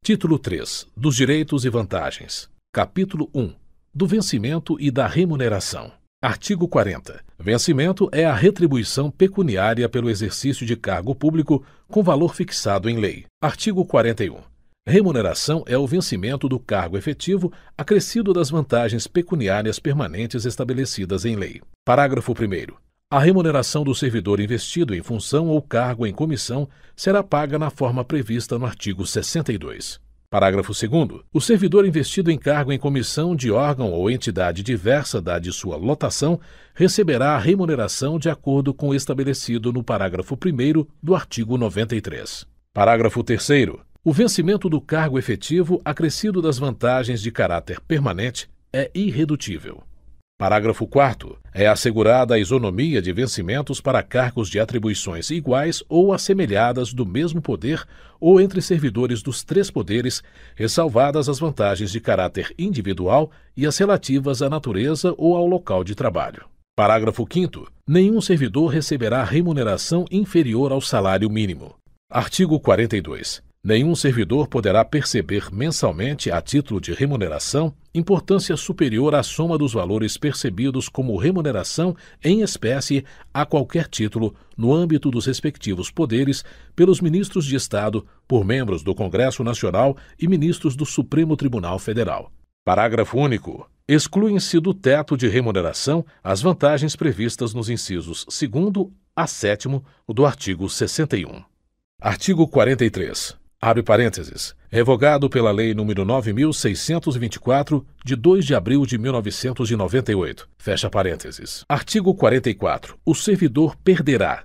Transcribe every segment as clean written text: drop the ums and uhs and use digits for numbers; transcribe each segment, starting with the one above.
Título 3. Dos direitos e vantagens. Capítulo 1. Do vencimento e da remuneração. Artigo 40. Vencimento é a retribuição pecuniária pelo exercício de cargo público com valor fixado em lei. Artigo 41. Remuneração é o vencimento do cargo efetivo acrescido das vantagens pecuniárias permanentes estabelecidas em lei. Parágrafo 1º. A remuneração do servidor investido em função ou cargo em comissão será paga na forma prevista no artigo 62. Parágrafo 2º. O servidor investido em cargo em comissão de órgão ou entidade diversa da de sua lotação receberá a remuneração de acordo com o estabelecido no parágrafo 1º do artigo 93. Parágrafo 3º. O vencimento do cargo efetivo acrescido das vantagens de caráter permanente é irredutível. Parágrafo 4º. É assegurada a isonomia de vencimentos para cargos de atribuições iguais ou assemelhadas do mesmo poder ou entre servidores dos três poderes, ressalvadas as vantagens de caráter individual e as relativas à natureza ou ao local de trabalho. Parágrafo 5º. Nenhum servidor receberá remuneração inferior ao salário mínimo. Artigo 42. Nenhum servidor poderá perceber mensalmente, a título de remuneração, importância superior à soma dos valores percebidos como remuneração em espécie a qualquer título, no âmbito dos respectivos poderes, pelos ministros de Estado, por membros do Congresso Nacional e ministros do Supremo Tribunal Federal. Parágrafo único. Excluem-se do teto de remuneração as vantagens previstas nos incisos 2º a 7º do artigo 61. Artigo 43. Abre parênteses. Revogado pela Lei nº 9.624, de 2 de abril de 1998. Fecha parênteses. Artigo 44. O servidor perderá.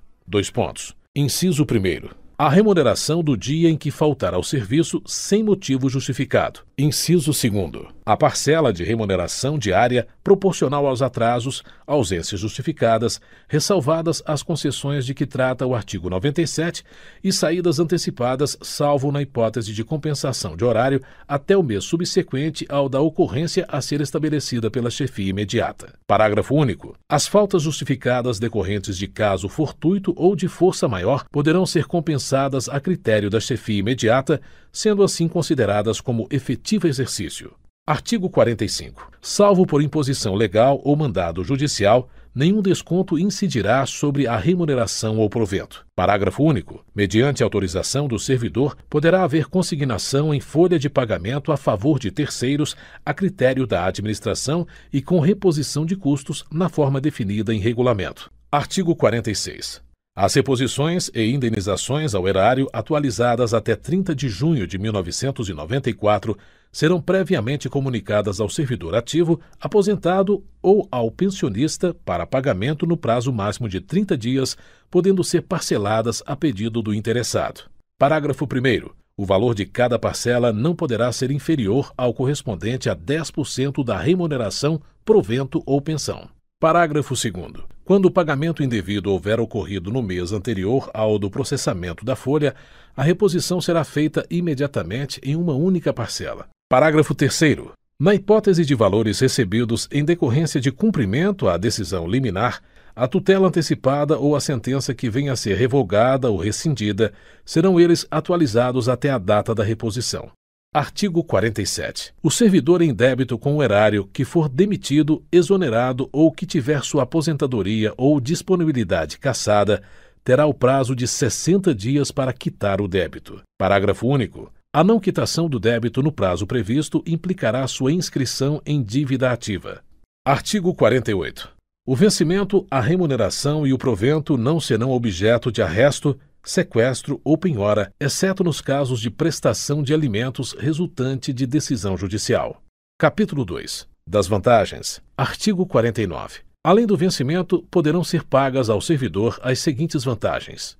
Inciso 1º. A remuneração do dia em que faltar ao serviço sem motivo justificado. Inciso 2º. A parcela de remuneração diária proporcional aos atrasos, ausências justificadas, ressalvadas as concessões de que trata o artigo 97 e saídas antecipadas, salvo na hipótese de compensação de horário até o mês subsequente ao da ocorrência a ser estabelecida pela chefia imediata. Parágrafo único. As faltas justificadas decorrentes de caso fortuito ou de força maior poderão ser compensadas a critério da chefia imediata, sendo assim consideradas como efetivo exercício. Artigo 45. Salvo por imposição legal ou mandado judicial, nenhum desconto incidirá sobre a remuneração ou provento. Parágrafo único. Mediante autorização do servidor, poderá haver consignação em folha de pagamento a favor de terceiros, a critério da administração e com reposição de custos na forma definida em regulamento. Artigo 46. As reposições e indenizações ao erário atualizadas até 30 de junho de 1994 serão previamente comunicadas ao servidor ativo, aposentado ou ao pensionista para pagamento no prazo máximo de 30 dias, podendo ser parceladas a pedido do interessado. Parágrafo 1º. O valor de cada parcela não poderá ser inferior ao correspondente a 10% da remuneração, provento ou pensão. Parágrafo 2º. Quando o pagamento indevido houver ocorrido no mês anterior ao do processamento da folha, a reposição será feita imediatamente em uma única parcela. Parágrafo 3º. Na hipótese de valores recebidos em decorrência de cumprimento à decisão liminar, a tutela antecipada ou a sentença que venha a ser revogada ou rescindida, serão eles atualizados até a data da reposição. Artigo 47. O servidor em débito com o erário que for demitido, exonerado ou que tiver sua aposentadoria ou disponibilidade cassada, terá o prazo de 60 dias para quitar o débito. Parágrafo único. A não quitação do débito no prazo previsto implicará sua inscrição em dívida ativa. Artigo 48. O vencimento, a remuneração e o provento não serão objeto de arresto, sequestro ou penhora, exceto nos casos de prestação de alimentos resultante de decisão judicial. Capítulo 2. Das vantagens. Artigo 49. Além do vencimento, poderão ser pagas ao servidor as seguintes vantagens.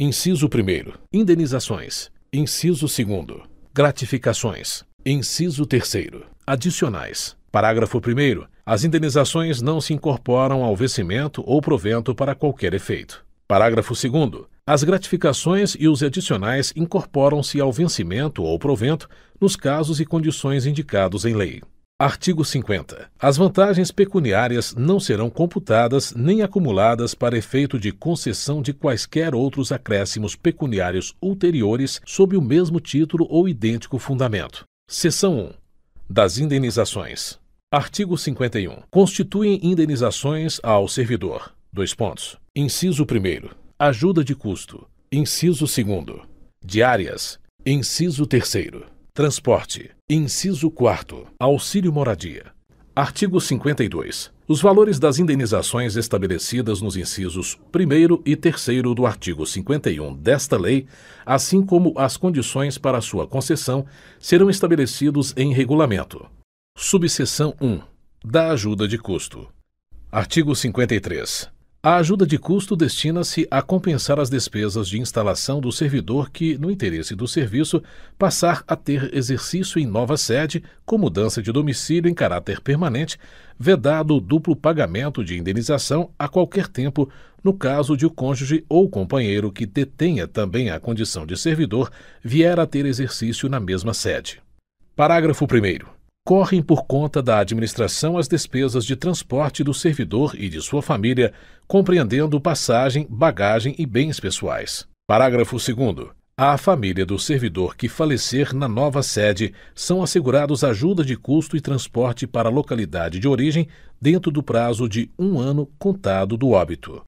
Inciso 1º. Indenizações. Inciso 2º. Gratificações. Inciso 3º. Adicionais. Parágrafo 1º. As indenizações não se incorporam ao vencimento ou provento para qualquer efeito. Parágrafo 2º. As gratificações e os adicionais incorporam-se ao vencimento ou provento nos casos e condições indicados em lei. Artigo 50. As vantagens pecuniárias não serão computadas nem acumuladas para efeito de concessão de quaisquer outros acréscimos pecuniários ulteriores sob o mesmo título ou idêntico fundamento. Seção 1. Das indenizações. Artigo 51. Constituem indenizações ao servidor. Inciso 1º. Ajuda de custo. Inciso 2º. Diárias. Inciso 3º. Transporte. Inciso 4º. Auxílio moradia. Artigo 52. Os valores das indenizações estabelecidas nos incisos 1º e 3º do artigo 51 desta lei, assim como as condições para sua concessão, serão estabelecidos em regulamento. Subseção 1. Da ajuda de custo. Artigo 53. A ajuda de custo destina-se a compensar as despesas de instalação do servidor que, no interesse do serviço, passar a ter exercício em nova sede, com mudança de domicílio em caráter permanente, vedado o duplo pagamento de indenização a qualquer tempo, no caso de o cônjuge ou companheiro que detenha também a condição de servidor vier a ter exercício na mesma sede. Parágrafo 1º. Correm por conta da administração as despesas de transporte do servidor e de sua família, compreendendo passagem, bagagem e bens pessoais. Parágrafo 2º. À família do servidor que falecer na nova sede são assegurados ajuda de custo e transporte para a localidade de origem dentro do prazo de 1 ano contado do óbito.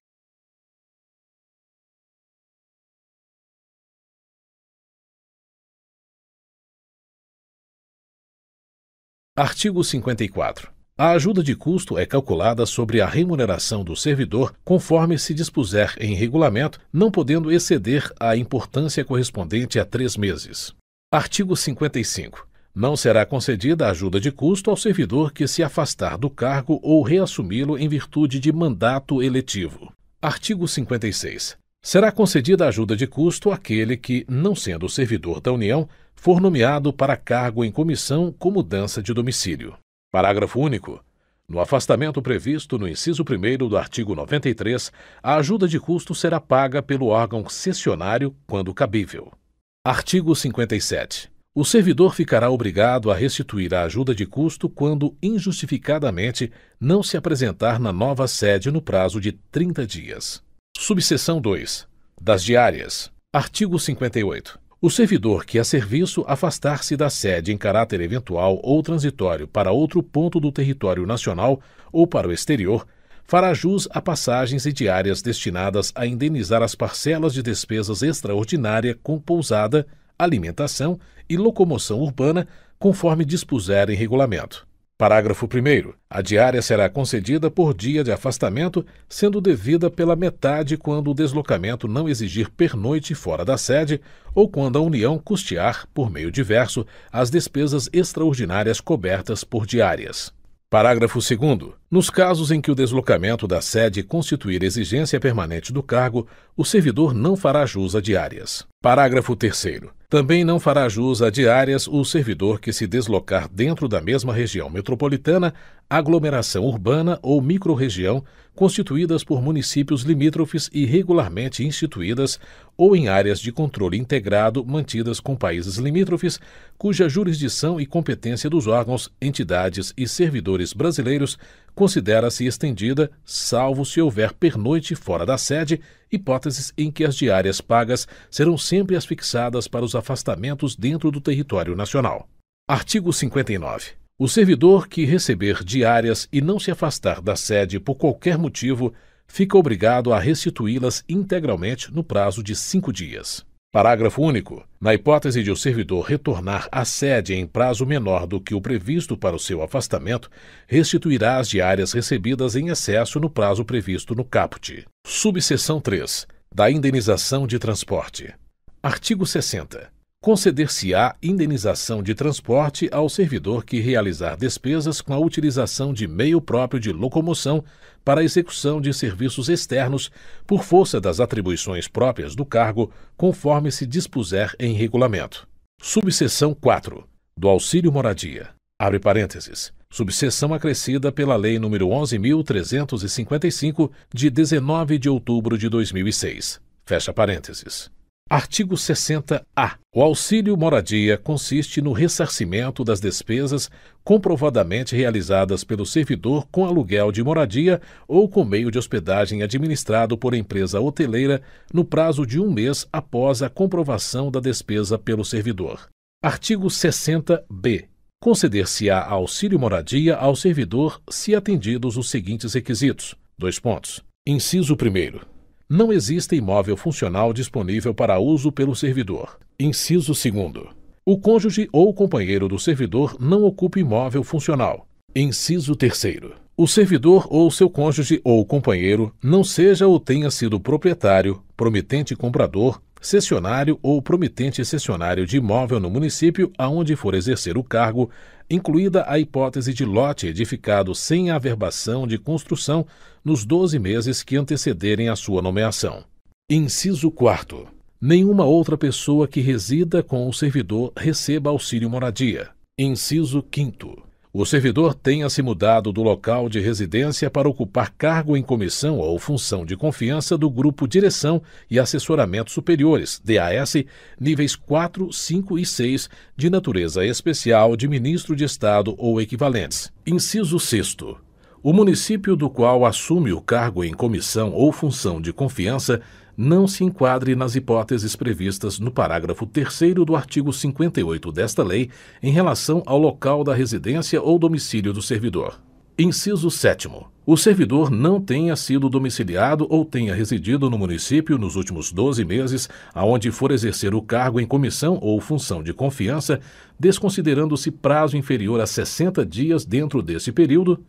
Artigo 54. A ajuda de custo é calculada sobre a remuneração do servidor, conforme se dispuser em regulamento, não podendo exceder a importância correspondente a 3 meses. Artigo 55. Não será concedida ajuda de custo ao servidor que se afastar do cargo ou reassumi-lo em virtude de mandato eletivo. Artigo 56. Será concedida ajuda de custo àquele que, não sendo servidor da União, for nomeado para cargo em comissão com mudança de domicílio. Parágrafo único. No afastamento previsto no inciso 1º do artigo 93, a ajuda de custo será paga pelo órgão cessionário quando cabível. Artigo 57. O servidor ficará obrigado a restituir a ajuda de custo quando injustificadamente não se apresentar na nova sede no prazo de 30 dias. Subseção 2. Das diárias. Artigo 58. O servidor que a serviço afastar-se da sede em caráter eventual ou transitório para outro ponto do território nacional ou para o exterior, fará jus a passagens e diárias destinadas a indenizar as parcelas de despesas extraordinária com pousada, alimentação e locomoção urbana, conforme dispuser em regulamento. Parágrafo 1º. A diária será concedida por dia de afastamento, sendo devida pela metade quando o deslocamento não exigir pernoite fora da sede ou quando a União custear, por meio diverso, as despesas extraordinárias cobertas por diárias. Parágrafo 2º. Nos casos em que o deslocamento da sede constituir exigência permanente do cargo, o servidor não fará jus a diárias. Parágrafo 3º. Também não fará jus a diárias o servidor que se deslocar dentro da mesma região metropolitana, aglomeração urbana ou microrregião constituídas por municípios limítrofes e regularmente instituídas ou em áreas de controle integrado mantidas com países limítrofes, cuja jurisdição e competência dos órgãos, entidades e servidores brasileiros considera-se estendida, salvo se houver pernoite fora da sede, hipóteses em que as diárias pagas serão sempre as fixadas para os afastamentos dentro do território nacional. Artigo 59. O servidor que receber diárias e não se afastar da sede por qualquer motivo, fica obrigado a restituí-las integralmente no prazo de 5 dias. Parágrafo único. Na hipótese de o servidor retornar à sede em prazo menor do que o previsto para o seu afastamento, restituirá as diárias recebidas em excesso no prazo previsto no caput. Subseção 3. Da indenização de transporte. Artigo 60. Conceder-se-á indenização de transporte ao servidor que realizar despesas com a utilização de meio próprio de locomoção para a execução de serviços externos por força das atribuições próprias do cargo, conforme se dispuser em regulamento. Subseção 4. Do auxílio moradia. Abre parênteses. Subseção acrescida pela Lei nº 11.355, de 19 de outubro de 2006. Fecha parênteses. Artigo 60-A. O auxílio moradia consiste no ressarcimento das despesas comprovadamente realizadas pelo servidor com aluguel de moradia ou com meio de hospedagem administrado por empresa hoteleira no prazo de 1 mês após a comprovação da despesa pelo servidor. Artigo 60-B. Conceder-se-á auxílio moradia ao servidor se atendidos os seguintes requisitos. Inciso 1º. Não existe imóvel funcional disponível para uso pelo servidor. Inciso 2º. O cônjuge ou companheiro do servidor não ocupa imóvel funcional. Inciso 3º. O servidor ou seu cônjuge ou companheiro não seja ou tenha sido proprietário, promitente comprador, cessionário ou promitente cessionário de imóvel no município aonde for exercer o cargo, incluída a hipótese de lote edificado sem averbação de construção nos 12 meses que antecederem a sua nomeação. Inciso 4º. Nenhuma outra pessoa que resida com o servidor receba auxílio moradia. Inciso 5º. O servidor tenha se mudado do local de residência para ocupar cargo em comissão ou função de confiança do Grupo Direção e Assessoramento Superiores, DAS, níveis 4, 5 e 6, de natureza especial de ministro de Estado ou equivalentes. Inciso 6º. O município do qual assume o cargo em comissão ou função de confiança não se enquadre nas hipóteses previstas no parágrafo 3º do artigo 58 desta lei em relação ao local da residência ou domicílio do servidor. Inciso 7º. O servidor não tenha sido domiciliado ou tenha residido no município nos últimos 12 meses aonde for exercer o cargo em comissão ou função de confiança, desconsiderando-se prazo inferior a 60 dias dentro desse período.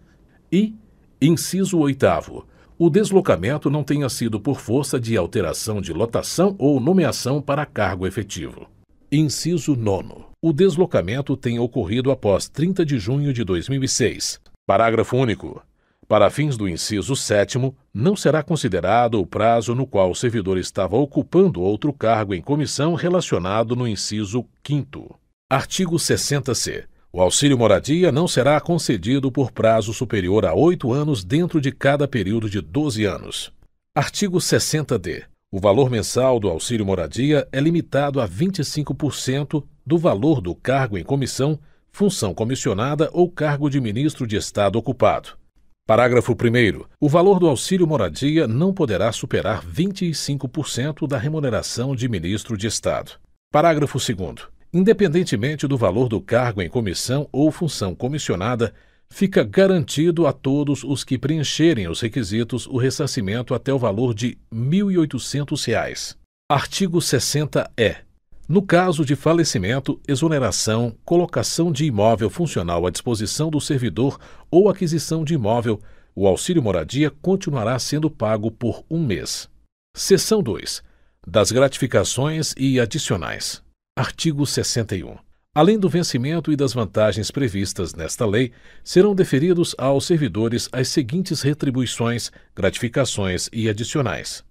E, inciso 8º. O deslocamento não tenha sido por força de alteração de lotação ou nomeação para cargo efetivo. Inciso 9º. O deslocamento tenha ocorrido após 30 de junho de 2006. Parágrafo único. Para fins do inciso 7º, não será considerado o prazo no qual o servidor estava ocupando outro cargo em comissão relacionado no inciso 5º. Artigo 60-C. O auxílio moradia não será concedido por prazo superior a 8 anos dentro de cada período de 12 anos. Artigo 60-D. O valor mensal do auxílio moradia é limitado a 25% do valor do cargo em comissão, função comissionada ou cargo de ministro de Estado ocupado. Parágrafo 1º. O valor do auxílio moradia não poderá superar 25% da remuneração de ministro de Estado. Parágrafo 2º. Independentemente do valor do cargo em comissão ou função comissionada, fica garantido a todos os que preencherem os requisitos o ressarcimento até o valor de R$ 1.800. Artigo 60-E. No caso de falecimento, exoneração, colocação de imóvel funcional à disposição do servidor ou aquisição de imóvel, o auxílio moradia continuará sendo pago por 1 mês. Seção 2. Das gratificações e adicionais. Artigo 61. Além do vencimento e das vantagens previstas nesta lei, serão deferidos aos servidores as seguintes retribuições, gratificações e adicionais.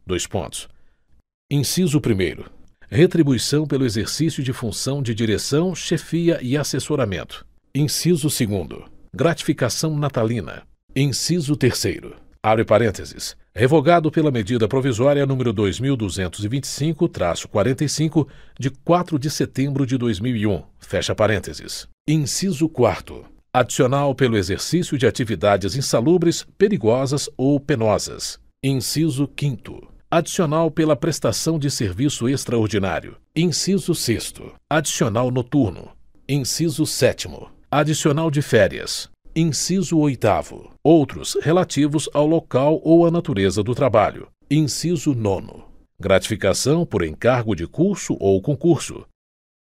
Inciso 1º. Retribuição pelo exercício de função de direção, chefia e assessoramento. Inciso 2º. Gratificação natalina. Inciso 3º. Abre parênteses. Revogado pela medida provisória número 2225-45, de 4 de setembro de 2001, fecha parênteses. Inciso 4º. Adicional pelo exercício de atividades insalubres, perigosas ou penosas. Inciso 5º. Adicional pela prestação de serviço extraordinário. Inciso 6º. Adicional noturno. Inciso 7º. Adicional de férias. Inciso 8º. Outros relativos ao local ou à natureza do trabalho. Inciso 9º. Gratificação por encargo de curso ou concurso.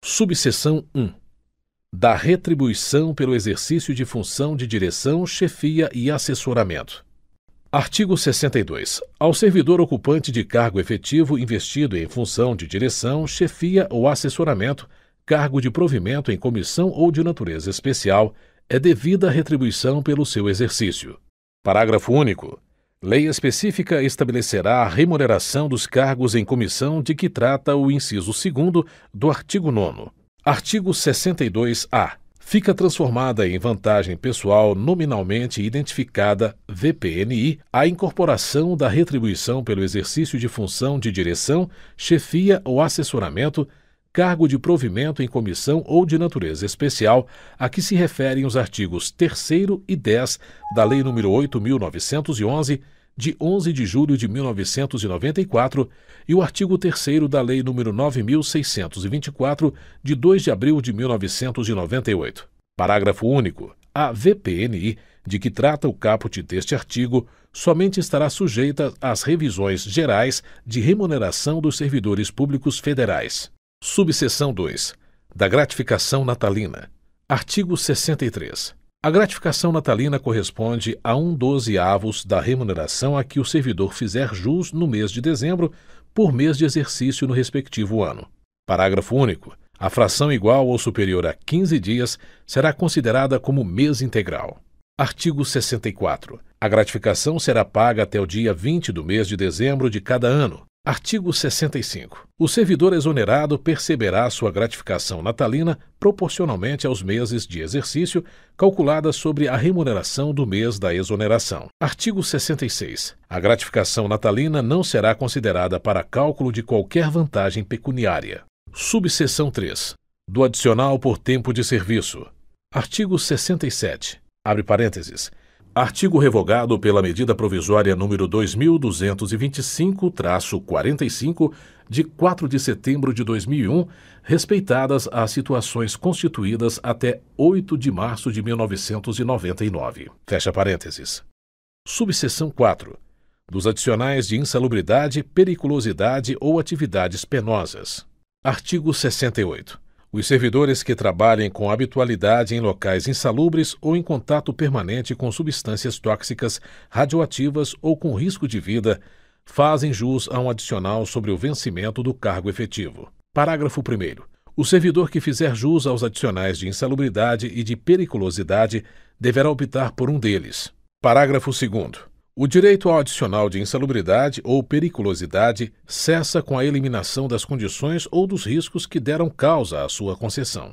Subseção 1. Da retribuição pelo exercício de função de direção, chefia e assessoramento. Artigo 62. Ao servidor ocupante de cargo efetivo investido em função de direção, chefia ou assessoramento, cargo de provimento em comissão ou de natureza especial, é devida retribuição pelo seu exercício. Parágrafo único. Lei específica estabelecerá a remuneração dos cargos em comissão de que trata o inciso 2º do artigo 9º. Artigo 62-A. fica transformada em vantagem pessoal nominalmente identificada, VPNI, a incorporação da retribuição pelo exercício de função de direção, chefia ou assessoramento, cargo de provimento em comissão ou de natureza especial, a que se referem os artigos 3º e 10 da Lei nº 8.911, de 11 de julho de 1994, e o artigo 3º da Lei nº 9.624, de 2 de abril de 1998. Parágrafo único. A VPNI, de que trata o caput deste artigo, somente estará sujeita às revisões gerais de remuneração dos servidores públicos federais. Subseção 2. Da gratificação natalina. Artigo 63. A gratificação natalina corresponde a 1/12 da remuneração a que o servidor fizer jus no mês de dezembro, por mês de exercício no respectivo ano. Parágrafo único. A fração igual ou superior a 15 dias será considerada como mês integral. Artigo 64. A gratificação será paga até o dia 20 do mês de dezembro de cada ano. Artigo 65. O servidor exonerado perceberá sua gratificação natalina proporcionalmente aos meses de exercício, calculada sobre a remuneração do mês da exoneração. Artigo 66. A gratificação natalina não será considerada para cálculo de qualquer vantagem pecuniária. Subseção 3. Do adicional por tempo de serviço. Artigo 67. Abre parênteses. Artigo revogado pela medida provisória número 2225-45, de 4 de setembro de 2001, respeitadas as situações constituídas até 8 de março de 1999. Fecha parênteses. Subseção 4. Dos adicionais de insalubridade, periculosidade ou atividades penosas. Artigo 68. Os servidores que trabalhem com habitualidade em locais insalubres ou em contato permanente com substâncias tóxicas, radioativas ou com risco de vida, fazem jus a um adicional sobre o vencimento do cargo efetivo. Parágrafo 1º. O servidor que fizer jus aos adicionais de insalubridade e de periculosidade deverá optar por um deles. Parágrafo 2º. O direito ao adicional de insalubridade ou periculosidade cessa com a eliminação das condições ou dos riscos que deram causa à sua concessão.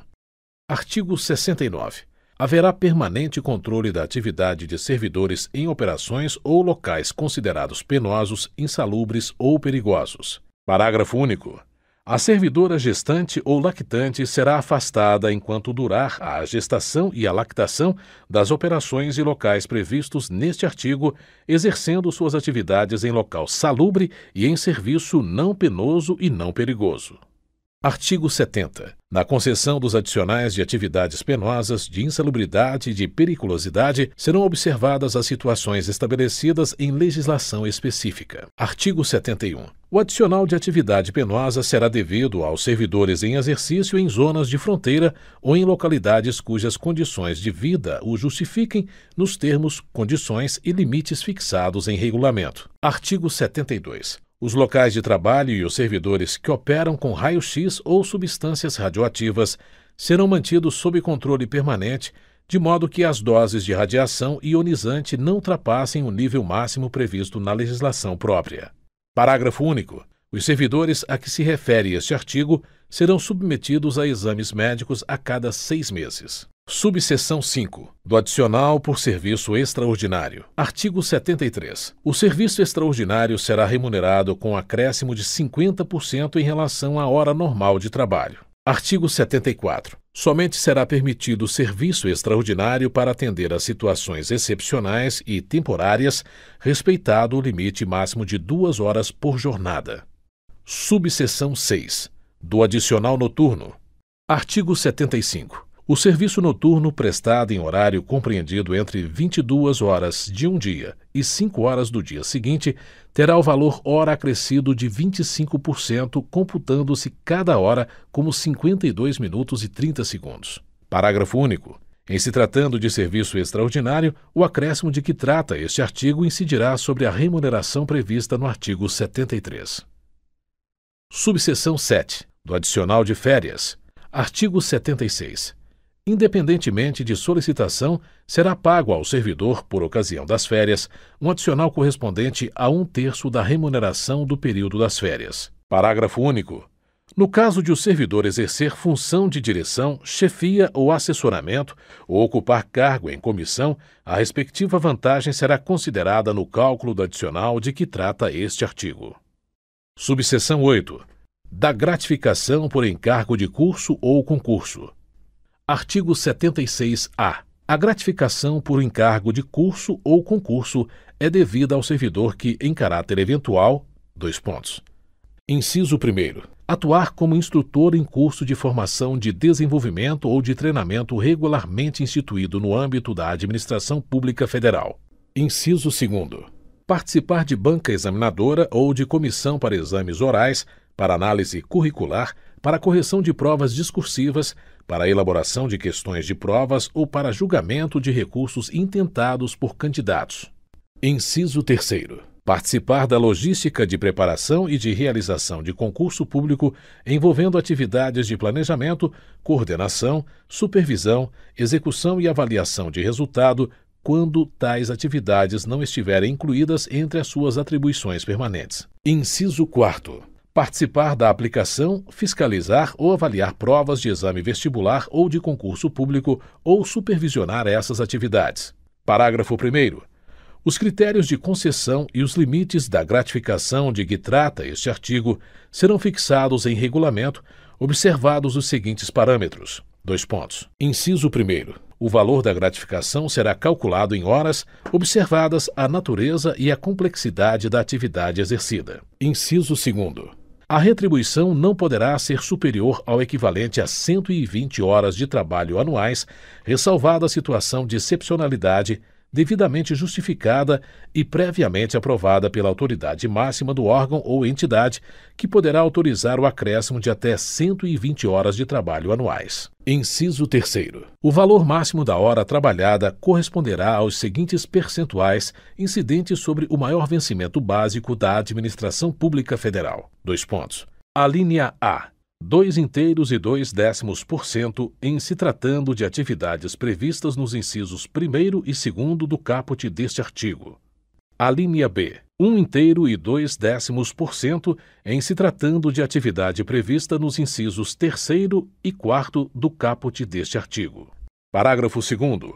Artigo 69. Haverá permanente controle da atividade de servidores em operações ou locais considerados penosos, insalubres ou perigosos. Parágrafo único. A servidora gestante ou lactante será afastada enquanto durar a gestação e a lactação das operações e locais previstos neste artigo, exercendo suas atividades em local salubre e em serviço não penoso e não perigoso. Artigo 70. Na concessão dos adicionais de atividades penosas, de insalubridade e de periculosidade, serão observadas as situações estabelecidas em legislação específica. Artigo 71. O adicional de atividade penosa será devido aos servidores em exercício em zonas de fronteira ou em localidades cujas condições de vida o justifiquem nos termos, condições e limites fixados em regulamento. Artigo 72. Os locais de trabalho e os servidores que operam com raio-x ou substâncias radioativas serão mantidos sob controle permanente, de modo que as doses de radiação ionizante não ultrapassem o nível máximo previsto na legislação própria. Parágrafo único. Os servidores a que se refere este artigo serão submetidos a exames médicos a cada 6 meses. Subseção 5. Do adicional por serviço extraordinário. Artigo 73. O serviço extraordinário será remunerado com acréscimo de 50% em relação à hora normal de trabalho. Artigo 74. Somente será permitido serviço extraordinário para atender a situações excepcionais e temporárias, respeitado o limite máximo de 2 horas por jornada. Subseção 6. Do adicional noturno. Artigo 75. O serviço noturno prestado em horário compreendido entre 22 horas de um dia e 5 horas do dia seguinte terá o valor hora acrescido de 25%, computando-se cada hora como 52 minutos e 30 segundos. Parágrafo único. Em se tratando de serviço extraordinário, o acréscimo de que trata este artigo incidirá sobre a remuneração prevista no artigo 73. Subseção 7. Do adicional de férias. Artigo 76. Independentemente de solicitação, será pago ao servidor, por ocasião das férias, um adicional correspondente a 1/3 da remuneração do período das férias. Parágrafo único. No caso de o servidor exercer função de direção, chefia ou assessoramento, ou ocupar cargo em comissão, a respectiva vantagem será considerada no cálculo do adicional de que trata este artigo. Subseção 8. Da gratificação por encargo de curso ou concurso. Artigo 76-A. A gratificação por encargo de curso ou concurso é devida ao servidor que, em caráter eventual, : Inciso 1º. Atuar como instrutor em curso de formação de desenvolvimento ou de treinamento regularmente instituído no âmbito da Administração Pública Federal. Inciso 2º. Participar de banca examinadora ou de comissão para exames orais, para análise curricular, para correção de provas discursivas, para elaboração de questões de provas ou para julgamento de recursos intentados por candidatos. Inciso 3º. Participar da logística de preparação e de realização de concurso público envolvendo atividades de planejamento, coordenação, supervisão, execução e avaliação de resultado, quando tais atividades não estiverem incluídas entre as suas atribuições permanentes. Inciso 4º. Participar da aplicação, fiscalizar ou avaliar provas de exame vestibular ou de concurso público ou supervisionar essas atividades. Parágrafo 1º. Os critérios de concessão e os limites da gratificação de que trata este artigo serão fixados em regulamento, observados os seguintes parâmetros. : Inciso 1º. O valor da gratificação será calculado em horas, observadas a natureza e a complexidade da atividade exercida. Inciso 2º. A retribuição não poderá ser superior ao equivalente a 120 horas de trabalho anuais, ressalvada a situação de excepcionalidade, devidamente justificada e previamente aprovada pela autoridade máxima do órgão ou entidade, que poderá autorizar o acréscimo de até 120 horas de trabalho anuais. Inciso 3º. O valor máximo da hora trabalhada corresponderá aos seguintes percentuais incidentes sobre o maior vencimento básico da Administração Pública Federal. : Alínea A. 2,2 em se tratando de atividades previstas nos incisos 1º e 2º do caput deste artigo. Alínea B. 1,2 em se tratando de atividade prevista nos incisos 3º e 4º do caput deste artigo. Parágrafo 2º.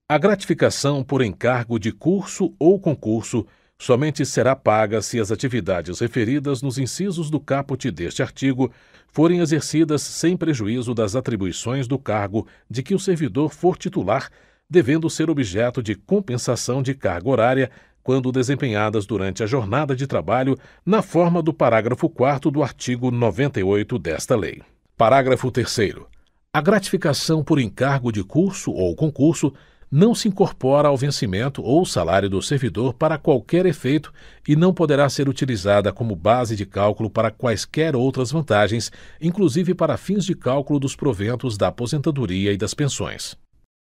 A gratificação por encargo de curso ou concurso somente será paga se as atividades referidas nos incisos do caput deste artigo forem exercidas sem prejuízo das atribuições do cargo de que o servidor for titular, devendo ser objeto de compensação de carga horária quando desempenhadas durante a jornada de trabalho, na forma do parágrafo 4º do artigo 98 desta lei. Parágrafo 3º. A gratificação por encargo de curso ou concurso não se incorpora ao vencimento ou salário do servidor para qualquer efeito e não poderá ser utilizada como base de cálculo para quaisquer outras vantagens, inclusive para fins de cálculo dos proventos da aposentadoria e das pensões.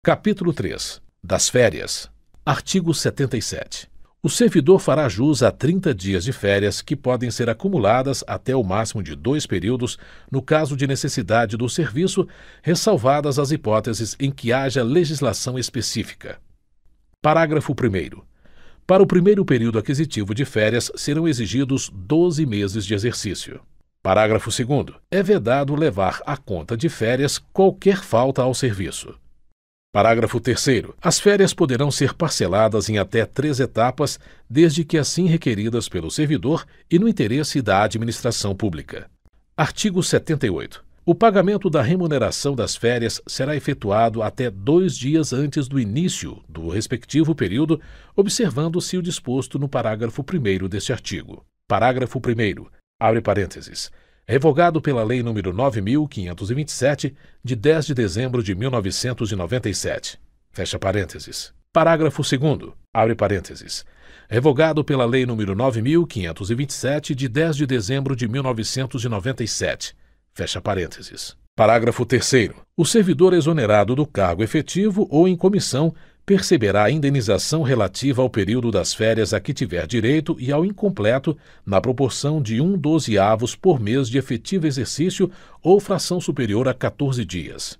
Capítulo 3. Das férias. Artigo 77. O servidor fará jus a 30 dias de férias que podem ser acumuladas até o máximo de 2 períodos no caso de necessidade do serviço, ressalvadas as hipóteses em que haja legislação específica. Parágrafo 1º. Para o primeiro período aquisitivo de férias serão exigidos 12 meses de exercício. Parágrafo 2º. É vedado levar à conta de férias qualquer falta ao serviço. Parágrafo 3º. As férias poderão ser parceladas em até 3 etapas, desde que assim requeridas pelo servidor e no interesse da administração pública. Artigo 78. O pagamento da remuneração das férias será efetuado até 2 dias antes do início do respectivo período, observando-se o disposto no parágrafo 1º deste artigo. Parágrafo 1º. Abre parênteses. Revogado pela Lei nº 9.527, de 10 de dezembro de 1997. Fecha parênteses. Parágrafo 2º. Abre parênteses. Revogado pela Lei nº 9.527, de 10 de dezembro de 1997. Fecha parênteses. Parágrafo 3º. O servidor exonerado do cargo efetivo ou em comissão perceberá a indenização relativa ao período das férias a que tiver direito e ao incompleto, na proporção de 1/12 por mês de efetivo exercício ou fração superior a 14 dias.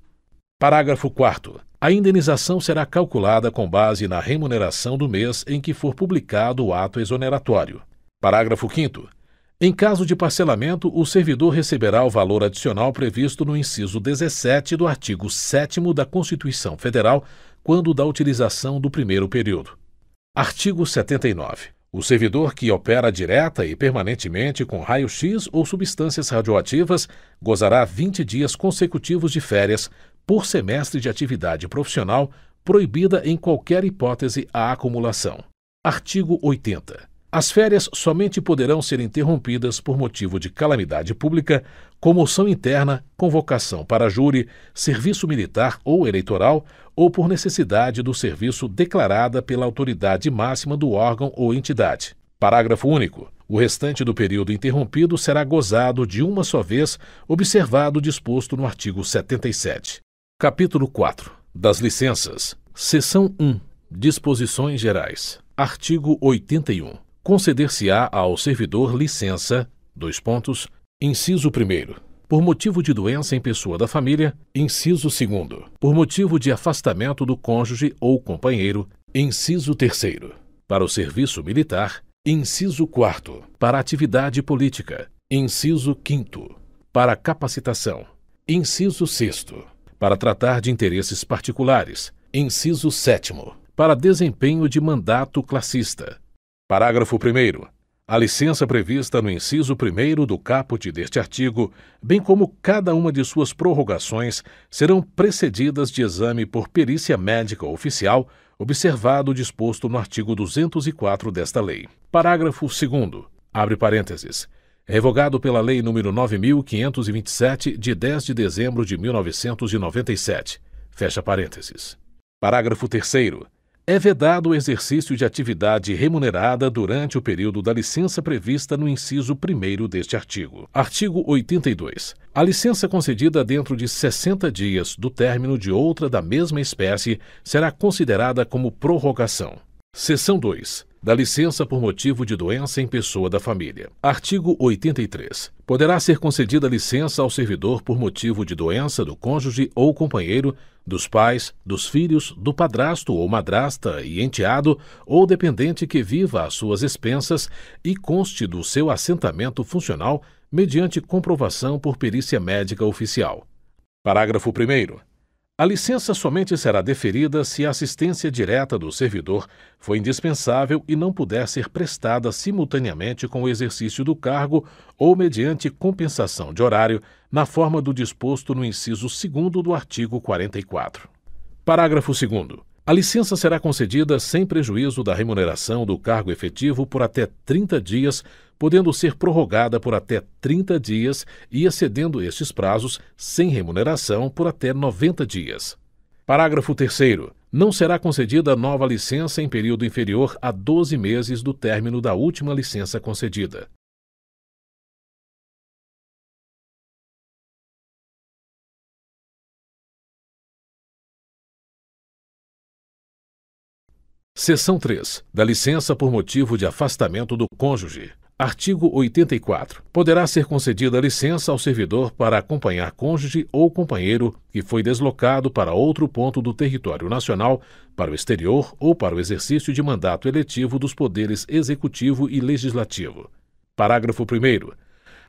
Parágrafo 4º. A indenização será calculada com base na remuneração do mês em que for publicado o ato exoneratório. Parágrafo 5º. Em caso de parcelamento, o servidor receberá o valor adicional previsto no inciso 17 do artigo 7º da Constituição Federal, quando da utilização do primeiro período. Artigo 79. O servidor que opera direta e permanentemente com raio-x ou substâncias radioativas gozará 20 dias consecutivos de férias por semestre de atividade profissional, proibida em qualquer hipótese a acumulação. Artigo 80. As férias somente poderão ser interrompidas por motivo de calamidade pública, comoção interna, convocação para júri, serviço militar ou eleitoral, ou por necessidade do serviço declarada pela autoridade máxima do órgão ou entidade. Parágrafo único. O restante do período interrompido será gozado de uma só vez, observado o disposto no artigo 77. Capítulo 4. Das licenças. Seção 1. Disposições gerais. Artigo 81. Conceder-se-á ao servidor licença, inciso 1º, por motivo de doença em pessoa da família, inciso 2º, por motivo de afastamento do cônjuge ou companheiro, inciso 3º, para o serviço militar, inciso 4º, para atividade política, inciso 5º, para capacitação, inciso 6º, para tratar de interesses particulares, inciso 7º, para desempenho de mandato classista. Parágrafo 1º. A licença prevista no inciso 1º do caput deste artigo, bem como cada uma de suas prorrogações, serão precedidas de exame por perícia médica oficial, observado o disposto no artigo 204 desta lei. Parágrafo 2º. Abre parênteses. Revogado pela Lei nº 9.527, de 10 de dezembro de 1997. Fecha parênteses. Parágrafo 3º. É vedado o exercício de atividade remunerada durante o período da licença prevista no inciso 1º deste artigo. Artigo 82. A licença concedida dentro de 60 dias do término de outra da mesma espécie será considerada como prorrogação. Seção 2. Da licença por motivo de doença em pessoa da família. Artigo 83. Poderá ser concedida licença ao servidor por motivo de doença do cônjuge ou companheiro, dos pais, dos filhos, do padrasto ou madrasta e enteado ou dependente que viva às suas expensas e conste do seu assentamento funcional mediante comprovação por perícia médica oficial. Parágrafo 1º. A licença somente será deferida se a assistência direta do servidor for indispensável e não puder ser prestada simultaneamente com o exercício do cargo ou mediante compensação de horário, na forma do disposto no inciso 2º do artigo 44. Parágrafo 2º. A licença será concedida sem prejuízo da remuneração do cargo efetivo por até 30 dias, podendo ser prorrogada por até 30 dias e excedendo estes prazos, sem remuneração, por até 90 dias. Parágrafo 3º. Não será concedida nova licença em período inferior a 12 meses do término da última licença concedida. Seção 3. Da licença por motivo de afastamento do cônjuge. Artigo 84. Poderá ser concedida licença ao servidor para acompanhar cônjuge ou companheiro que foi deslocado para outro ponto do território nacional, para o exterior ou para o exercício de mandato eletivo dos poderes executivo e legislativo. Parágrafo 1º.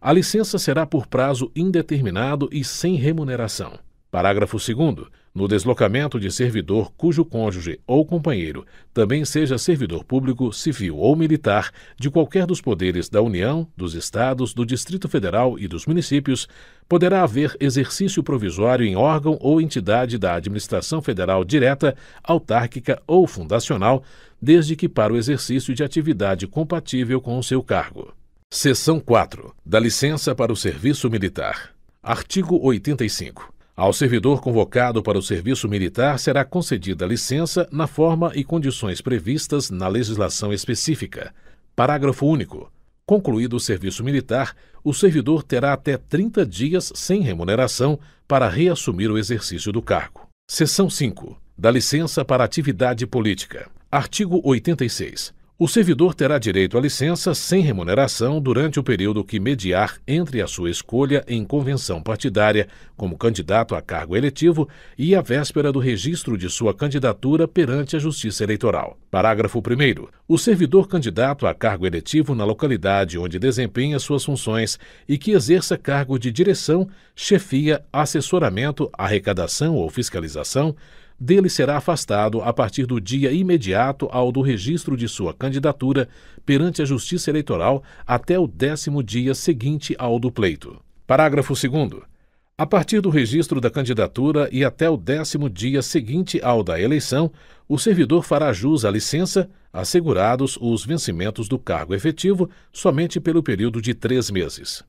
A licença será por prazo indeterminado e sem remuneração. Parágrafo 2º. No deslocamento de servidor cujo cônjuge ou companheiro também seja servidor público, civil ou militar de qualquer dos poderes da União, dos Estados, do Distrito Federal e dos municípios, poderá haver exercício provisório em órgão ou entidade da administração federal direta, autárquica ou fundacional, desde que para o exercício de atividade compatível com o seu cargo. Seção 4. Da licença para o serviço militar. Artigo 85. Ao servidor convocado para o serviço militar será concedida licença na forma e condições previstas na legislação específica. Parágrafo único. Concluído o serviço militar, o servidor terá até 30 dias sem remuneração para reassumir o exercício do cargo. Seção 5. Da licença para atividade política. Artigo 86. O servidor terá direito à licença sem remuneração durante o período que mediar entre a sua escolha em convenção partidária como candidato a cargo eletivo e a véspera do registro de sua candidatura perante a Justiça Eleitoral. Parágrafo 1º. O servidor candidato a cargo eletivo na localidade onde desempenha suas funções e que exerça cargo de direção, chefia, assessoramento, arrecadação ou fiscalização, dele será afastado a partir do dia imediato ao do registro de sua candidatura perante a Justiça Eleitoral até o 10º dia seguinte ao do pleito. Parágrafo 2º. A partir do registro da candidatura e até o 10º dia seguinte ao da eleição, o servidor fará jus à licença, assegurados os vencimentos do cargo efetivo, somente pelo período de 3 meses.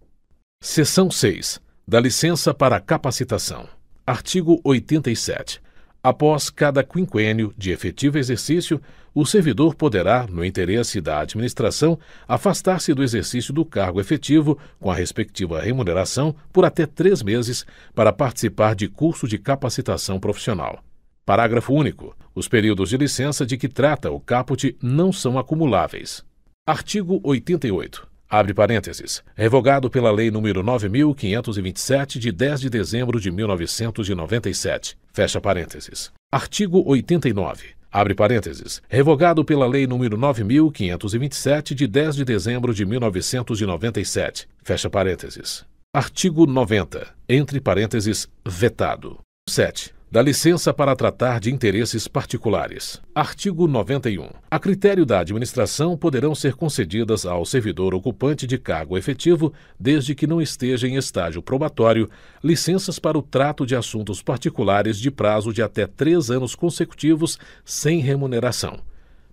Seção 6. Da licença para capacitação. Artigo 87. Após cada quinquênio de efetivo exercício, o servidor poderá, no interesse da administração, afastar-se do exercício do cargo efetivo, com a respectiva remuneração, por até 3 meses, para participar de curso de capacitação profissional. Parágrafo único. Os períodos de licença de que trata o caput não são acumuláveis. Artigo 88. Abre parênteses. Revogado pela Lei nº 9.527, de 10 de dezembro de 1997. Fecha parênteses. Artigo 89. Abre parênteses. Revogado pela Lei nº 9.527, de 10 de dezembro de 1997. Fecha parênteses. Artigo 90. Entre parênteses, vetado. 7. Da licença para tratar de interesses particulares. Artigo 91. A critério da administração poderão ser concedidas ao servidor ocupante de cargo efetivo, desde que não esteja em estágio probatório, licenças para o trato de assuntos particulares de prazo de até 3 anos consecutivos sem remuneração.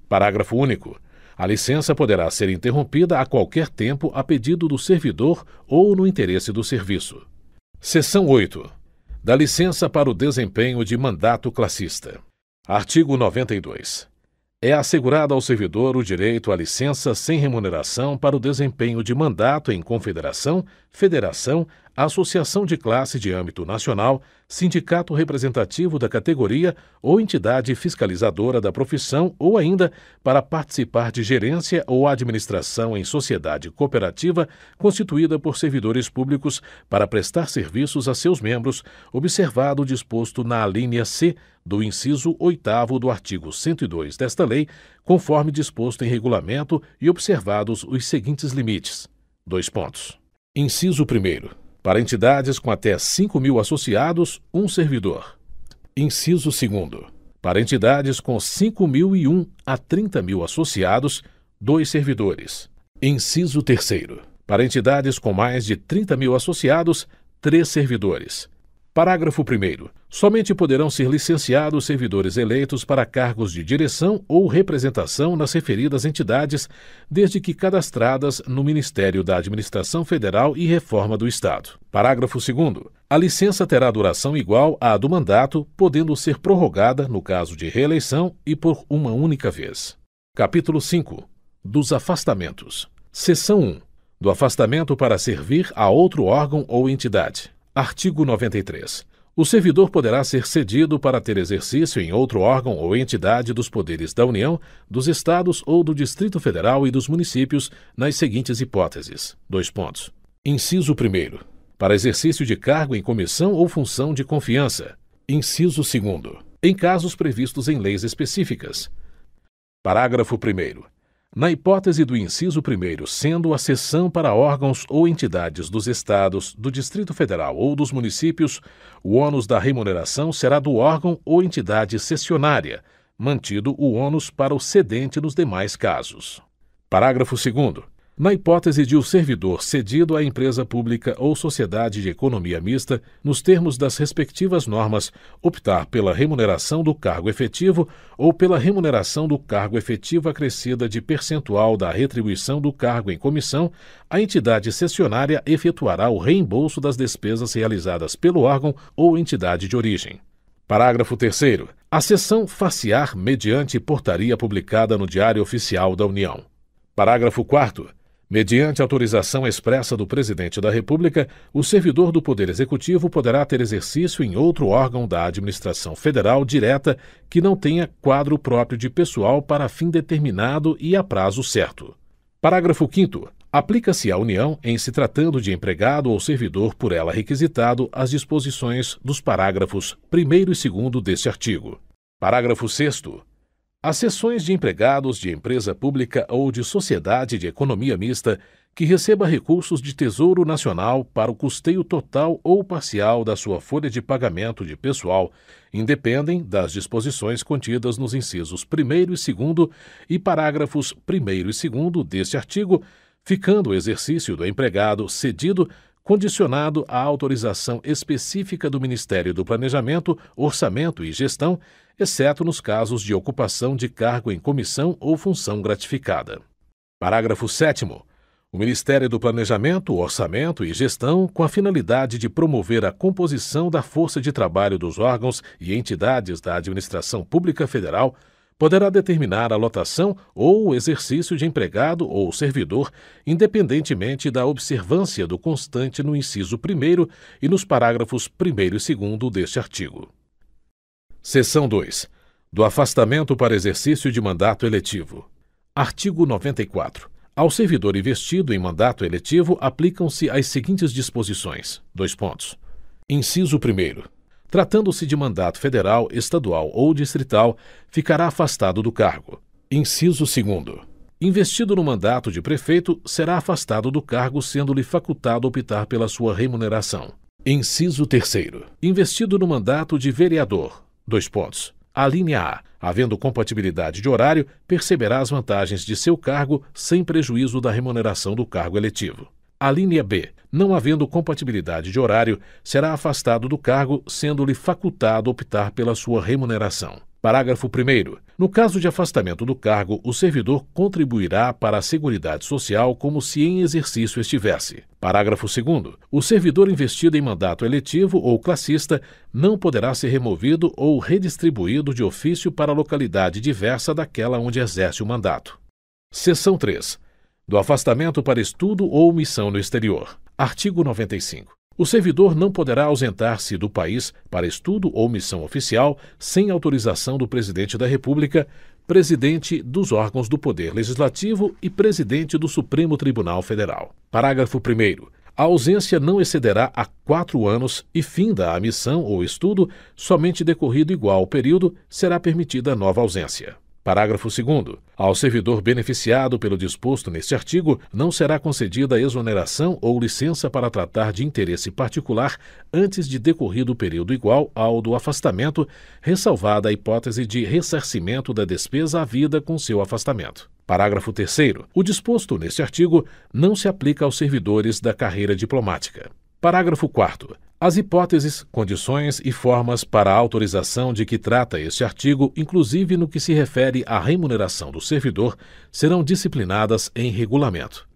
Parágrafo único. A licença poderá ser interrompida a qualquer tempo a pedido do servidor ou no interesse do serviço. Seção 8. Da licença para o desempenho de mandato classista. Artigo 92. É assegurado ao servidor o direito à licença sem remuneração para o desempenho de mandato em confederação, federação, associação de classe de âmbito nacional, sindicato representativo da categoria ou entidade fiscalizadora da profissão ou ainda para participar de gerência ou administração em sociedade cooperativa constituída por servidores públicos para prestar serviços a seus membros, observado o disposto na alínea C do inciso 8º do artigo 102 desta lei, conforme disposto em regulamento e observados os seguintes limites. Inciso 1º. Para entidades com até 5.000 associados, 1 servidor. Inciso 2º. Para entidades com 5.001 a 30.000 associados, 2 servidores. Inciso 3º. Para entidades com mais de 30.000 associados, 3 servidores. Parágrafo 1º. Somente poderão ser licenciados servidores eleitos para cargos de direção ou representação nas referidas entidades, desde que cadastradas no Ministério da Administração Federal e Reforma do Estado. Parágrafo 2º. A licença terá duração igual à do mandato, podendo ser prorrogada, no caso de reeleição, e por uma única vez. Capítulo 5. Dos afastamentos. Seção 1. Do afastamento para servir a outro órgão ou entidade. Artigo 93. O servidor poderá ser cedido para ter exercício em outro órgão ou entidade dos poderes da União, dos Estados ou do Distrito Federal e dos municípios, nas seguintes hipóteses. Inciso 1º. Para exercício de cargo em comissão ou função de confiança. Inciso 2º. Em casos previstos em leis específicas. Parágrafo 1º. Na hipótese do inciso 1º sendo a cessão para órgãos ou entidades dos Estados, do Distrito Federal ou dos municípios, o ônus da remuneração será do órgão ou entidade cessionária, mantido o ônus para o cedente nos demais casos. Parágrafo 2º. Na hipótese de o servidor cedido à empresa pública ou sociedade de economia mista, nos termos das respectivas normas, optar pela remuneração do cargo efetivo ou pela remuneração do cargo efetivo acrescida de percentual da retribuição do cargo em comissão, a entidade cessionária efetuará o reembolso das despesas realizadas pelo órgão ou entidade de origem. Parágrafo 3º. A cessão far-se-á mediante portaria publicada no Diário Oficial da União. Parágrafo 4º. Mediante autorização expressa do Presidente da República, o servidor do Poder Executivo poderá ter exercício em outro órgão da administração federal direta que não tenha quadro próprio de pessoal para fim determinado e a prazo certo. Parágrafo 5º. Aplica-se à União, em se tratando de empregado ou servidor por ela requisitado, as disposições dos parágrafos 1º e 2º deste artigo. Parágrafo 6º. As seções de empregados de empresa pública ou de sociedade de economia mista que receba recursos de Tesouro Nacional para o custeio total ou parcial da sua folha de pagamento de pessoal independem das disposições contidas nos incisos 1º e 2º e parágrafos 1º e 2º deste artigo, ficando o exercício do empregado cedido condicionado à autorização específica do Ministério do Planejamento, Orçamento e Gestão, exceto nos casos de ocupação de cargo em comissão ou função gratificada. Parágrafo 7º. O Ministério do Planejamento, Orçamento e Gestão, com a finalidade de promover a composição da força de trabalho dos órgãos e entidades da Administração Pública Federal, poderá determinar a lotação ou o exercício de empregado ou servidor, independentemente da observância do constante no inciso 1º e nos parágrafos 1º e 2º deste artigo. Seção 2. Do afastamento para exercício de mandato eletivo. Artigo 94. Ao servidor investido em mandato eletivo aplicam-se as seguintes disposições. Inciso 1º. Tratando-se de mandato federal, estadual ou distrital, ficará afastado do cargo. Inciso 2º. Investido no mandato de prefeito, será afastado do cargo, sendo-lhe facultado optar pela sua remuneração. Inciso 3º. Investido no mandato de vereador. Alínea A. Havendo compatibilidade de horário, perceberá as vantagens de seu cargo sem prejuízo da remuneração do cargo eletivo. Alínea B. Não havendo compatibilidade de horário, será afastado do cargo, sendo-lhe facultado optar pela sua remuneração. Parágrafo 1º. No caso de afastamento do cargo, o servidor contribuirá para a Seguridade Social como se em exercício estivesse. Parágrafo 2º. O servidor investido em mandato eletivo ou classista não poderá ser removido ou redistribuído de ofício para localidade diversa daquela onde exerce o mandato. Seção 3. Do afastamento para estudo ou missão no exterior. Artigo 95. O servidor não poderá ausentar-se do país para estudo ou missão oficial sem autorização do Presidente da República, Presidente dos órgãos do Poder Legislativo e Presidente do Supremo Tribunal Federal. Parágrafo 1º. A ausência não excederá a 4 anos e, finda a missão ou estudo, somente decorrido igual período, será permitida nova ausência. Parágrafo 2º. Ao servidor beneficiado pelo disposto neste artigo, não será concedida exoneração ou licença para tratar de interesse particular antes de decorrido período igual ao do afastamento, ressalvada a hipótese de ressarcimento da despesa havida com seu afastamento. Parágrafo 3º. O disposto neste artigo não se aplica aos servidores da carreira diplomática. Parágrafo 4º. As hipóteses, condições e formas para a autorização de que trata este artigo, inclusive no que se refere à remuneração do servidor, serão disciplinadas em regulamento.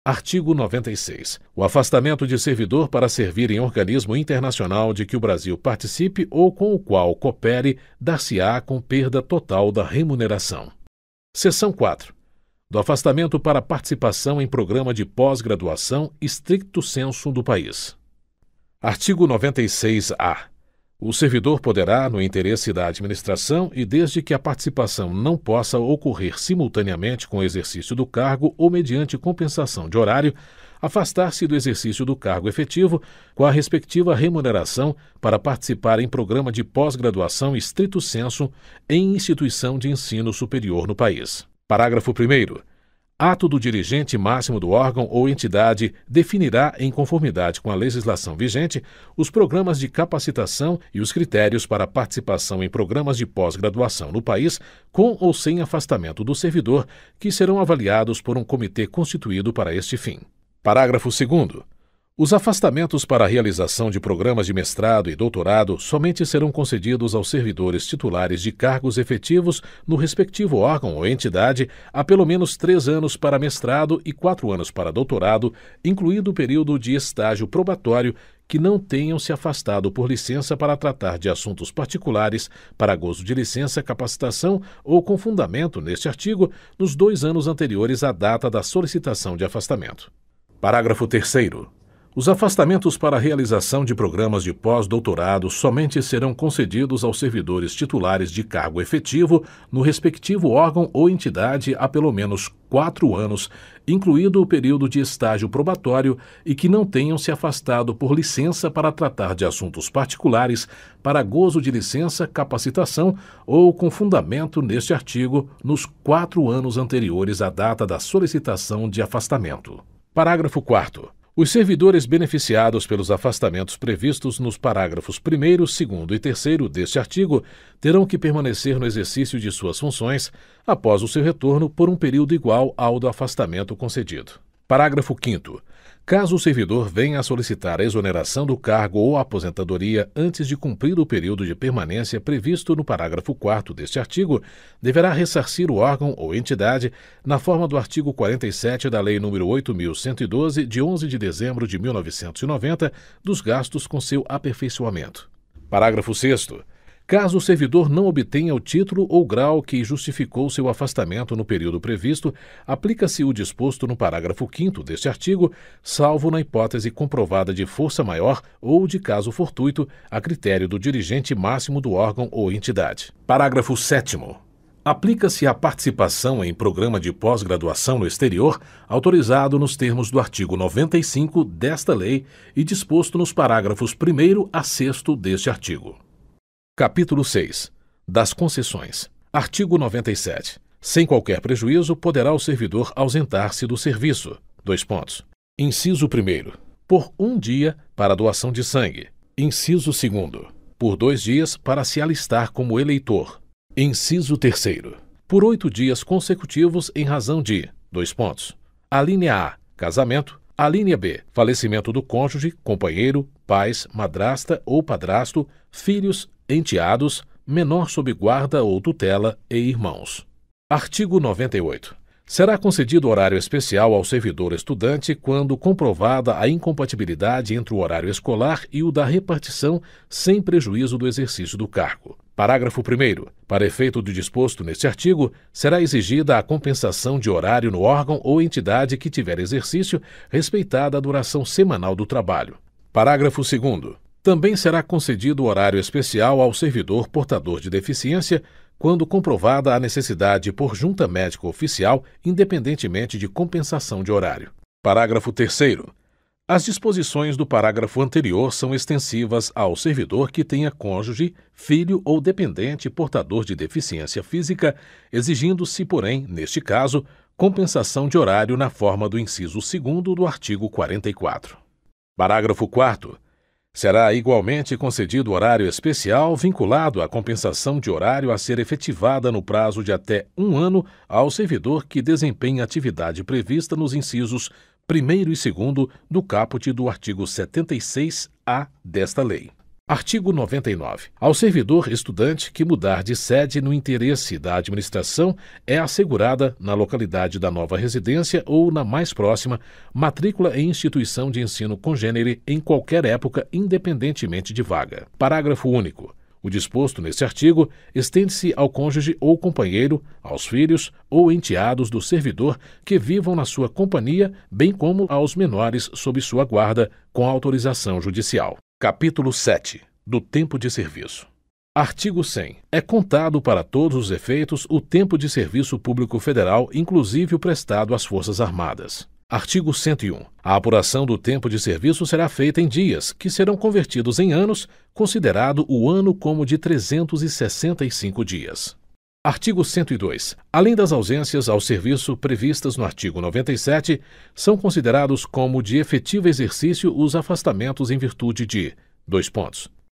Artigo 96. O afastamento de servidor para servir em organismo internacional de que o Brasil participe ou com o qual coopere dar-se-á com perda total da remuneração. Seção 4. Do afastamento para participação em programa de pós-graduação stricto sensu do país. Artigo 96-A. O servidor poderá, no interesse da administração e desde que a participação não possa ocorrer simultaneamente com o exercício do cargo ou mediante compensação de horário, afastar-se do exercício do cargo efetivo com a respectiva remuneração para participar em programa de pós-graduação stricto sensu em instituição de ensino superior no país. Parágrafo 1º. Ato do dirigente máximo do órgão ou entidade definirá, em conformidade com a legislação vigente, os programas de capacitação e os critérios para participação em programas de pós-graduação no país, com ou sem afastamento do servidor, que serão avaliados por um comitê constituído para este fim. Parágrafo 2º. Os afastamentos para a realização de programas de mestrado e doutorado somente serão concedidos aos servidores titulares de cargos efetivos no respectivo órgão ou entidade há pelo menos 3 anos para mestrado e 4 anos para doutorado, incluído o período de estágio probatório, que não tenham se afastado por licença para tratar de assuntos particulares, para gozo de licença, capacitação ou com fundamento neste artigo, nos 2 anos anteriores à data da solicitação de afastamento. Parágrafo 3º. Os afastamentos para a realização de programas de pós-doutorado somente serão concedidos aos servidores titulares de cargo efetivo no respectivo órgão ou entidade há pelo menos 4 anos, incluído o período de estágio probatório, e que não tenham se afastado por licença para tratar de assuntos particulares, para gozo de licença, capacitação ou com fundamento neste artigo nos 4 anos anteriores à data da solicitação de afastamento. Parágrafo 4º. Os servidores beneficiados pelos afastamentos previstos nos parágrafos 1º, 2º e 3º deste artigo terão que permanecer no exercício de suas funções após o seu retorno por um período igual ao do afastamento concedido. Parágrafo 5º. Caso o servidor venha a solicitar a exoneração do cargo ou a aposentadoria antes de cumprir o período de permanência previsto no parágrafo 4º deste artigo, deverá ressarcir o órgão ou entidade, na forma do artigo 47 da Lei nº 8.112, de 11 de dezembro de 1990, dos gastos com seu aperfeiçoamento. Parágrafo 6º. Caso o servidor não obtenha o título ou grau que justificou seu afastamento no período previsto, aplica-se o disposto no parágrafo 5º deste artigo, salvo na hipótese comprovada de força maior ou de caso fortuito, a critério do dirigente máximo do órgão ou entidade. Parágrafo 7º. Aplica-se a participação em programa de pós-graduação no exterior, autorizado nos termos do artigo 95 desta lei e disposto nos parágrafos 1º a 6º deste artigo. Capítulo 6. Das concessões. Artigo 97. Sem qualquer prejuízo, poderá o servidor ausentar-se do serviço. Inciso 1º. Por 1 dia para doação de sangue. Inciso 2º. Por 2 dias para se alistar como eleitor. Inciso 3º. Por 8 dias consecutivos em razão de: alínea A. Casamento. Alínea B. Falecimento do cônjuge, companheiro, pais, madrasta ou padrasto, filhos, enteados, menor sob guarda ou tutela e irmãos. Artigo 98. Será concedido horário especial ao servidor estudante quando comprovada a incompatibilidade entre o horário escolar e o da repartição, sem prejuízo do exercício do cargo. Parágrafo 1º. Para efeito do disposto neste artigo, será exigida a compensação de horário no órgão ou entidade que tiver exercício, respeitada a duração semanal do trabalho. Parágrafo 2º. Também será concedido horário especial ao servidor portador de deficiência, quando comprovada a necessidade por junta médica oficial, independentemente de compensação de horário. Parágrafo 3º. As disposições do parágrafo anterior são extensivas ao servidor que tenha cônjuge, filho ou dependente portador de deficiência física, exigindo-se, porém, neste caso, compensação de horário na forma do inciso 2º do artigo 44. Parágrafo 4º. Será igualmente concedido horário especial vinculado à compensação de horário a ser efetivada no prazo de até 1 ano ao servidor que desempenhe atividade prevista nos incisos 1º e 2º do caput do artigo 76-A desta lei. Artigo 99. Ao servidor estudante que mudar de sede no interesse da administração, é assegurada, na localidade da nova residência ou na mais próxima, matrícula em instituição de ensino congênere em qualquer época, independentemente de vaga. Parágrafo único. O disposto neste artigo estende-se ao cônjuge ou companheiro, aos filhos ou enteados do servidor que vivam na sua companhia, bem como aos menores sob sua guarda, com autorização judicial. Capítulo 7. Do tempo de serviço. Artigo 100. É contado para todos os efeitos o tempo de serviço público federal, inclusive o prestado às Forças Armadas. Artigo 101. A apuração do tempo de serviço será feita em dias, que serão convertidos em anos, considerado o ano como de 365 dias. Artigo 102. Além das ausências ao serviço previstas no artigo 97, são considerados como de efetivo exercício os afastamentos em virtude de: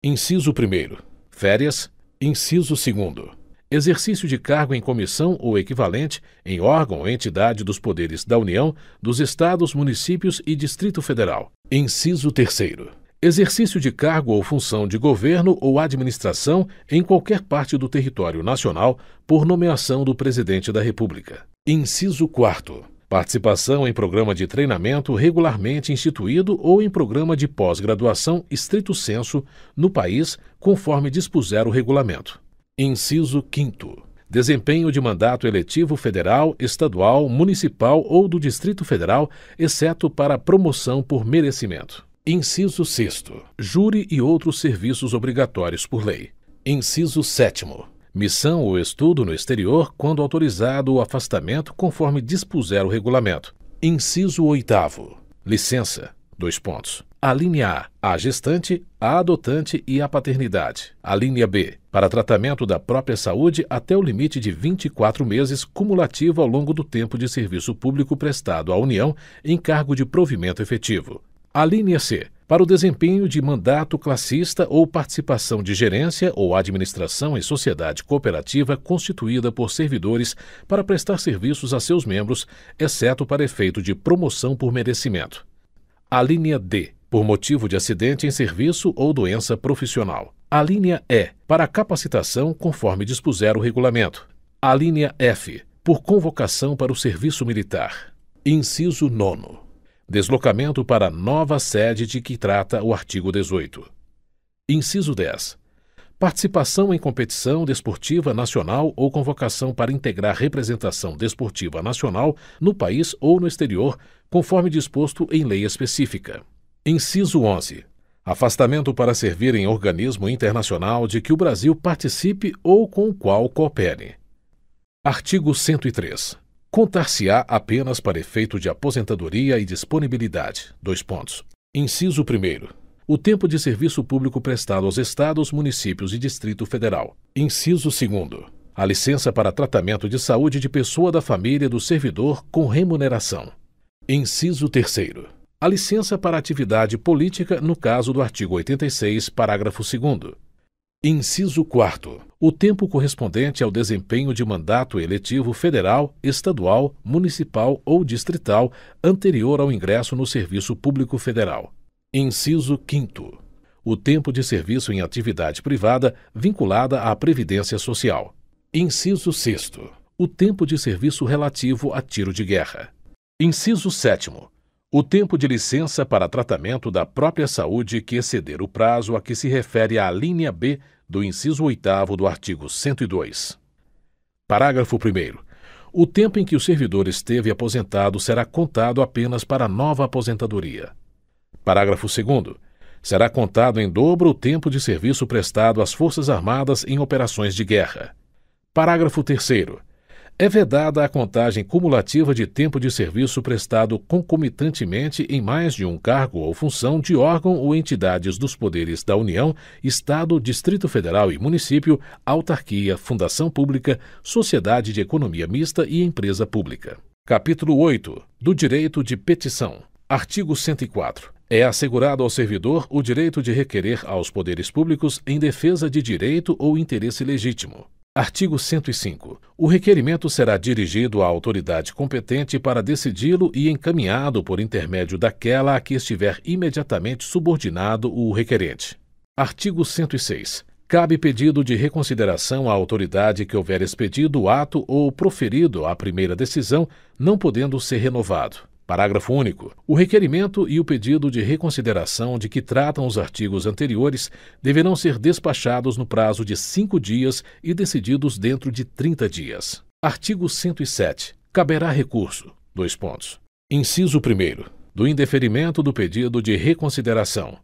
Inciso 1º. Férias. Inciso 2º. exercício de cargo em comissão ou equivalente em órgão ou entidade dos poderes da União, dos Estados, municípios e Distrito Federal. Inciso 3º. Exercício de cargo ou função de governo ou administração em qualquer parte do território nacional por nomeação do Presidente da República. Inciso 4º. Participação em programa de treinamento regularmente instituído ou em programa de pós-graduação estrito sensu no país, conforme dispuser o regulamento. Inciso 5º. Desempenho de mandato eletivo federal, estadual, municipal ou do Distrito Federal, exceto para promoção por merecimento. Inciso 6º. Júri e outros serviços obrigatórios por lei. Inciso 7º. Missão ou estudo no exterior quando autorizado o afastamento conforme dispuser o regulamento. Inciso 8º. Licença. Alínea A. A gestante, a adotante e a paternidade. Alínea B. Para tratamento da própria saúde até o limite de 24 meses cumulativo ao longo do tempo de serviço público prestado à União em cargo de provimento efetivo. Alínea C. Para o desempenho de mandato classista ou participação de gerência ou administração em sociedade cooperativa constituída por servidores para prestar serviços a seus membros, exceto para efeito de promoção por merecimento. Alínea D. Por motivo de acidente em serviço ou doença profissional. Alínea E. Para capacitação conforme dispuser o regulamento. Alínea F. Por convocação para o serviço militar. Inciso 9º. Deslocamento para nova sede de que trata o artigo 18. Inciso 10. Participação em competição desportiva nacional ou convocação para integrar representação desportiva nacional no país ou no exterior, conforme disposto em lei específica. Inciso 11. Afastamento para servir em organismo internacional de que o Brasil participe ou com o qual coopere. Artigo 103. Contar-se-á apenas para efeito de aposentadoria e disponibilidade. Inciso 1º. O tempo de serviço público prestado aos Estados, municípios e Distrito Federal. Inciso 2º. A licença para tratamento de saúde de pessoa da família do servidor com remuneração. Inciso 3º. A licença para atividade política no caso do artigo 86, parágrafo 2º. Inciso 4º. O tempo correspondente ao desempenho de mandato eletivo federal, estadual, municipal ou distrital anterior ao ingresso no serviço público federal. Inciso 5º. O tempo de serviço em atividade privada vinculada à Previdência Social. Inciso 6º. O tempo de serviço relativo a tiro de guerra. Inciso 7º. O tempo de licença para tratamento da própria saúde que exceder o prazo a que se refere a alínea B do inciso 8º do artigo 102. Parágrafo 1º. O tempo em que o servidor esteve aposentado será contado apenas para nova aposentadoria. Parágrafo 2º. Será contado em dobro o tempo de serviço prestado às Forças Armadas em operações de guerra. Parágrafo 3º. É vedada a contagem cumulativa de tempo de serviço prestado concomitantemente em mais de um cargo ou função de órgão ou entidades dos poderes da União, Estado, Distrito Federal e Município, autarquia, fundação pública, sociedade de economia mista e empresa pública. Capítulo 8. Do direito de petição. Artigo 104. É assegurado ao servidor o direito de requerer aos poderes públicos em defesa de direito ou interesse legítimo. Artigo 105. O requerimento será dirigido à autoridade competente para decidi-lo e encaminhado por intermédio daquela a que estiver imediatamente subordinado o requerente. Artigo 106. Cabe pedido de reconsideração à autoridade que houver expedido o ato ou proferido a primeira decisão, não podendo ser renovado. Parágrafo único. O requerimento e o pedido de reconsideração de que tratam os artigos anteriores deverão ser despachados no prazo de 5 dias e decididos dentro de 30 dias. Artigo 107. Caberá recurso. Inciso 1º. Do indeferimento do pedido de reconsideração.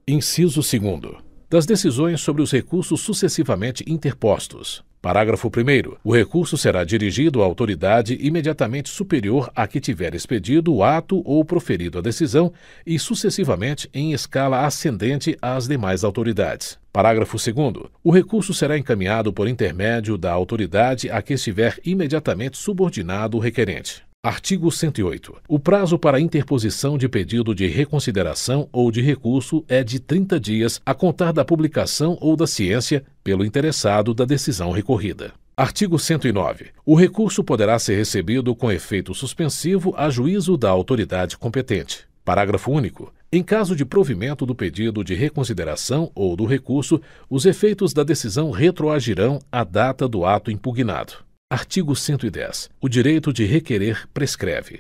Inciso 2º. Das decisões sobre os recursos sucessivamente interpostos. Parágrafo 1º. O recurso será dirigido à autoridade imediatamente superior à que tiver expedido o ato ou proferido a decisão e sucessivamente em escala ascendente às demais autoridades. Parágrafo 2º. O recurso será encaminhado por intermédio da autoridade a que estiver imediatamente subordinado o requerente. Artigo 108. O prazo para interposição de pedido de reconsideração ou de recurso é de 30 dias a contar da publicação ou da ciência, pelo interessado, da decisão recorrida. Artigo 109. O recurso poderá ser recebido com efeito suspensivo a juízo da autoridade competente. Parágrafo único. Em caso de provimento do pedido de reconsideração ou do recurso, os efeitos da decisão retroagirão à data do ato impugnado. Artigo 110. O direito de requerer prescreve.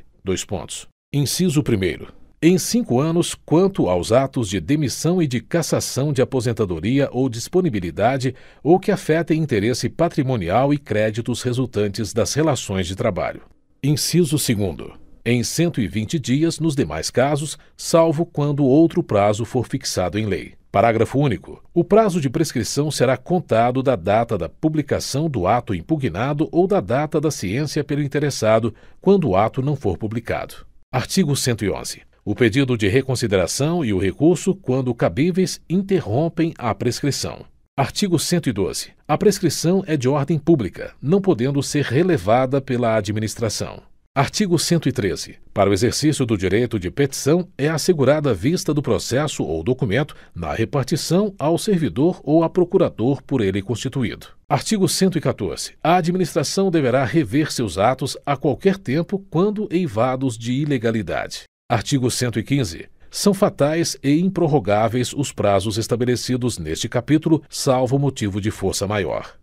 Inciso 1º. Em 5 anos, quanto aos atos de demissão e de cassação de aposentadoria ou disponibilidade ou que afetem interesse patrimonial e créditos resultantes das relações de trabalho. Inciso 2º. Em 120 dias nos demais casos, salvo quando outro prazo for fixado em lei. Parágrafo único. O prazo de prescrição será contado da data da publicação do ato impugnado ou da data da ciência pelo interessado, quando o ato não for publicado. Artigo 111. O pedido de reconsideração e o recurso, quando cabíveis, interrompem a prescrição. Artigo 112. A prescrição é de ordem pública, não podendo ser relevada pela administração. Artigo 113. Para o exercício do direito de petição, é assegurada vista do processo ou documento na repartição ao servidor ou a procurador por ele constituído. Artigo 114. A administração deverá rever seus atos a qualquer tempo quando eivados de ilegalidade. Artigo 115. São fatais e improrrogáveis os prazos estabelecidos neste capítulo, salvo motivo de força maior.